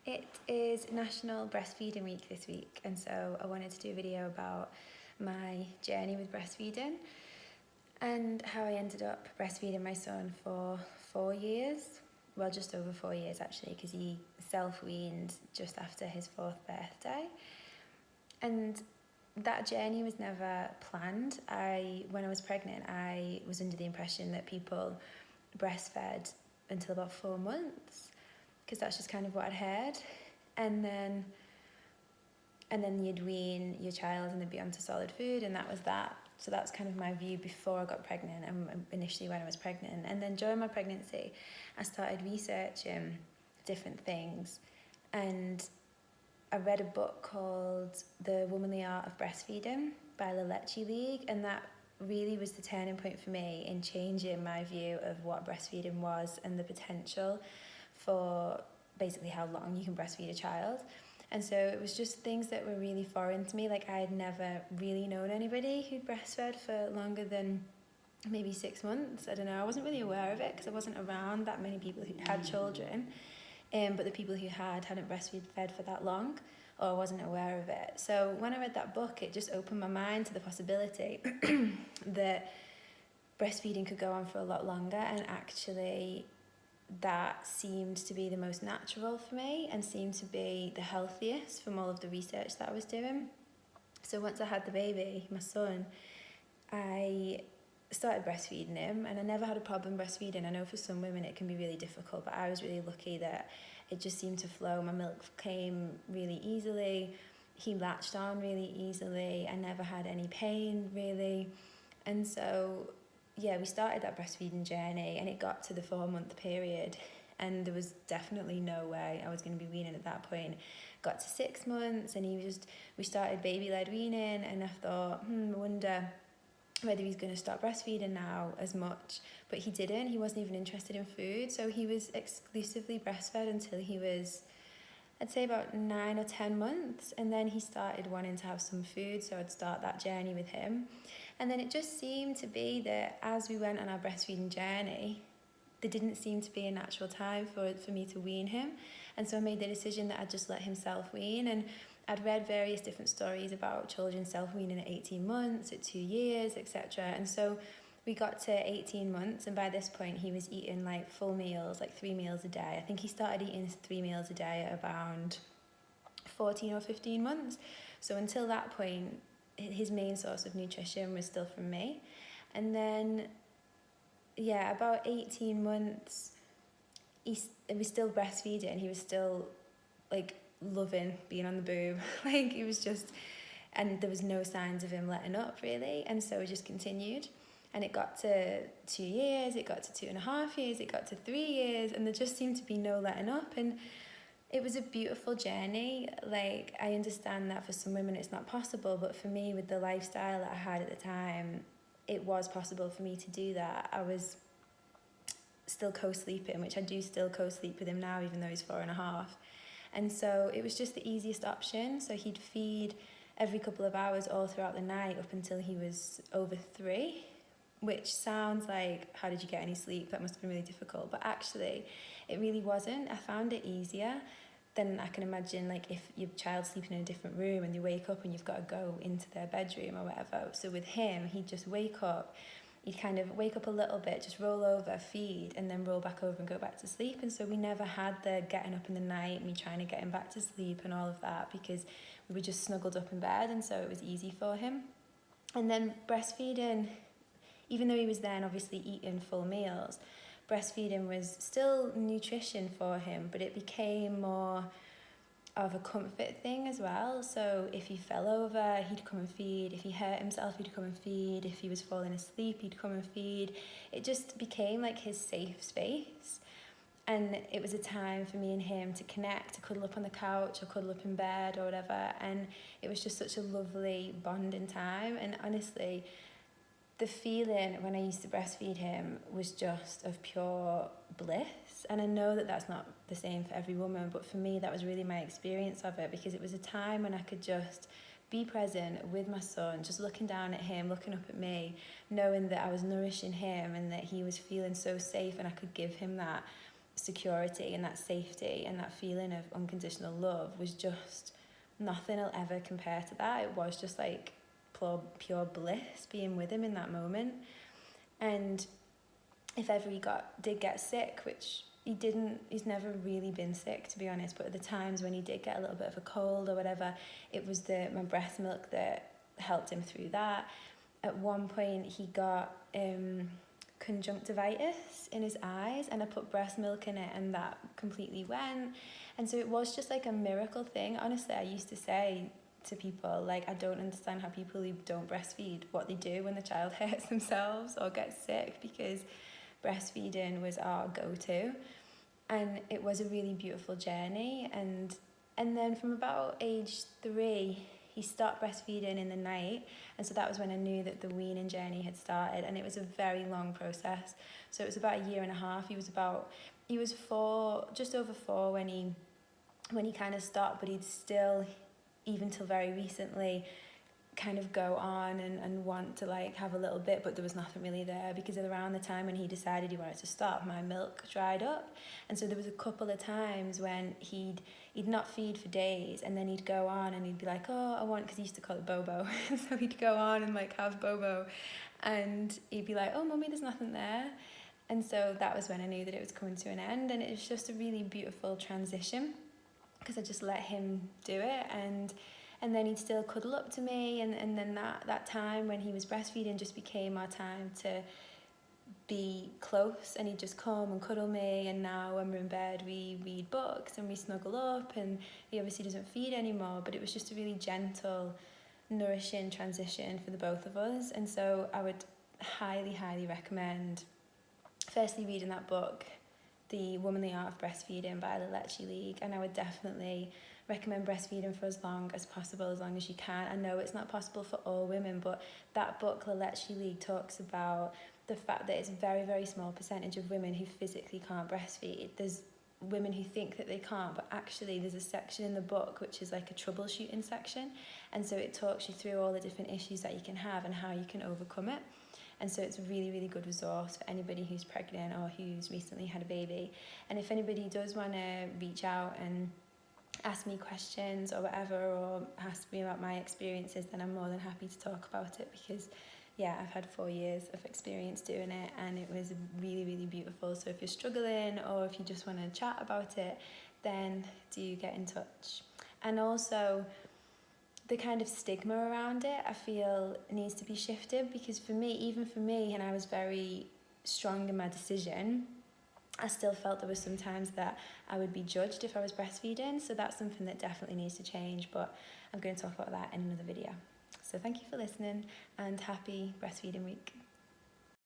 It is National Breastfeeding Week this week, and so I wanted to do a video about my journey with breastfeeding and how I ended up breastfeeding my son for 4 years. Well, just over 4 years actually, because he self-weaned just after his 4th birthday. And that journey was never planned. When I was pregnant, I was under the impression that people breastfed until about 4 months, because that's just kind of what I'd heard. And then you'd wean your child and they'd be onto solid food, and that was that. So that's kind of my view before I got pregnant, and initially when I was pregnant. And then during my pregnancy, I started researching different things, and I read a book called The Womanly Art of Breastfeeding by La Leche League, and that really was the turning point for me in changing my view of what breastfeeding was and the potential for basically how long you can breastfeed a child. And so it was just things that were really foreign to me. Like, I had never really known anybody who'd breastfed for longer than maybe 6 months. I don't know, I wasn't really aware of it because I wasn't around that many people who'd had children, but the people who hadn't breastfed for that long, or I wasn't aware of it. So when I read that book, it just opened my mind to the possibility that breastfeeding could go on for a lot longer, and actually that seemed to be the most natural for me and seemed to be the healthiest from all of the research that I was doing. So once I had the baby, my son, I started breastfeeding him, and I never had a problem breastfeeding. I know for some women it can be really difficult, but I was really lucky that it just seemed to flow. My milk came really easily, he latched on really easily, I never had any pain really. And so yeah, we started that breastfeeding journey, and it got to the 4-month period, and there was definitely no way I was going to be weaning at that point. Got to 6 months, and we started baby-led weaning, and I thought, I wonder whether he's going to stop breastfeeding now as much. But he didn't. He wasn't even interested in food, so he was exclusively breastfed until he was, I'd say, about 9 or 10 months, and then he started wanting to have some food, so I'd start that journey with him. And then it just seemed to be that as we went on our breastfeeding journey, there didn't seem to be a natural time for me to wean him. And so I made the decision that I'd just let him self-wean. And I'd read various different stories about children self-weaning at 18 months, at 2 years, etc. And so we got to 18 months, and by this point he was eating like full meals, like 3 meals a day. I think he started eating 3 meals a day at around 14 or 15 months. So until that point, his main source of nutrition was still from me. And then, yeah, about 18 months, he was still breastfeeding. He was still, like, loving being on the boob. Like, it was just, and there was no signs of him letting up, really. And so we just continued. And it got to 2 years, it got to 2.5 years, it got to 3 years, and there just seemed to be no letting up. And it was a beautiful journey. Like, I understand that for some women it's not possible, but for me, with the lifestyle that I had at the time, it was possible for me to do that. I was still co-sleeping, which I do still co-sleep with him now, even though he's 4.5. And so it was just the easiest option. So he'd feed every couple of hours all throughout the night up until he was over 3, which sounds like, how did you get any sleep? That must have been really difficult. But actually, it really wasn't. I found it easier than I can imagine, like, if your child's sleeping in a different room and you wake up and you've got to go into their bedroom or whatever. So with him, he'd just wake up, he'd kind of wake up a little bit, just roll over, feed, and then roll back over and go back to sleep. And so we never had the getting up in the night, me trying to get him back to sleep and all of that, because we were just snuggled up in bed, and so it was easy for him. And then breastfeeding, even though he was then obviously eating full meals, breastfeeding was still nutrition for him, but it became more of a comfort thing as well. So if he fell over, he'd come and feed. If he hurt himself, he'd come and feed. If he was falling asleep, he'd come and feed. It just became like his safe space. And it was a time for me and him to connect, to cuddle up on the couch or cuddle up in bed or whatever. And it was just such a lovely bonding time. And honestly, the feeling when I used to breastfeed him was just of pure bliss. And I know that that's not the same for every woman, but for me that was really my experience of it, because it was a time when I could just be present with my son, just looking down at him, looking up at me, knowing that I was nourishing him and that he was feeling so safe, and I could give him that security and that safety and that feeling of unconditional love was just nothing will ever compare to that. It was just like pure bliss being with him in that moment. And if ever he did get sick, which he's never really been sick, to be honest, but at the times when he did get a little bit of a cold or whatever, it was my breast milk that helped him through that. At one point he got conjunctivitis in his eyes, and I put breast milk in it and that completely went. And so it was just like a miracle thing. Honestly, I used to say to people, like, I don't understand how people who don't breastfeed, what they do when the child hurts themselves or gets sick, because breastfeeding was our go-to. And it was a really beautiful journey. And then from about age 3, he stopped breastfeeding in the night, and so that was when I knew that the weaning journey had started. And it was a very long process. So it was about 1.5 years. He was 4, just over 4 when he kind of stopped, but he'd still, even till very recently, kind of go on and want to like have a little bit, but there was nothing really there, because around the time when he decided he wanted to stop, my milk dried up. And so there was a couple of times when he'd not feed for days, and then he'd go on and he'd be like, oh, I want, because he used to call it bobo. So he'd go on and like have bobo, and he'd be like, oh mummy, there's nothing there. And so that was when I knew that it was coming to an end. And it was just a really beautiful transition, because I just let him do it. And then he'd still cuddle up to me, and then that time when he was breastfeeding just became our time to be close, and he'd just come and cuddle me. And now when we're in bed, we read books and we snuggle up, and he obviously doesn't feed anymore, but it was just a really gentle, nourishing transition for the both of us. And so I would highly, highly recommend firstly reading that book, The Womanly Art of Breastfeeding by the Lecce League, and I would definitely recommend breastfeeding for as long as possible, as long as you can. I know it's not possible for all women, but that book, the Lecce League, talks about the fact that it's a very, very small percentage of women who physically can't breastfeed. There's women who think that they can't, but actually there's a section in the book which is like a troubleshooting section, and so it talks you through all the different issues that you can have and how you can overcome it. And so it's a really, really good resource for anybody who's pregnant or who's recently had a baby. And if anybody does want to reach out and ask me questions or whatever, or ask me about my experiences, then I'm more than happy to talk about it, because yeah, I've had 4 years of experience doing it, and it was really, really beautiful. So if you're struggling, or if you just want to chat about it, then do get in touch. And also, the kind of stigma around it, I feel, needs to be shifted, because even for me, and I was very strong in my decision, I still felt there were some times that I would be judged if I was breastfeeding. So that's something that definitely needs to change, but I'm going to talk about that in another video. So thank you for listening, and happy breastfeeding week.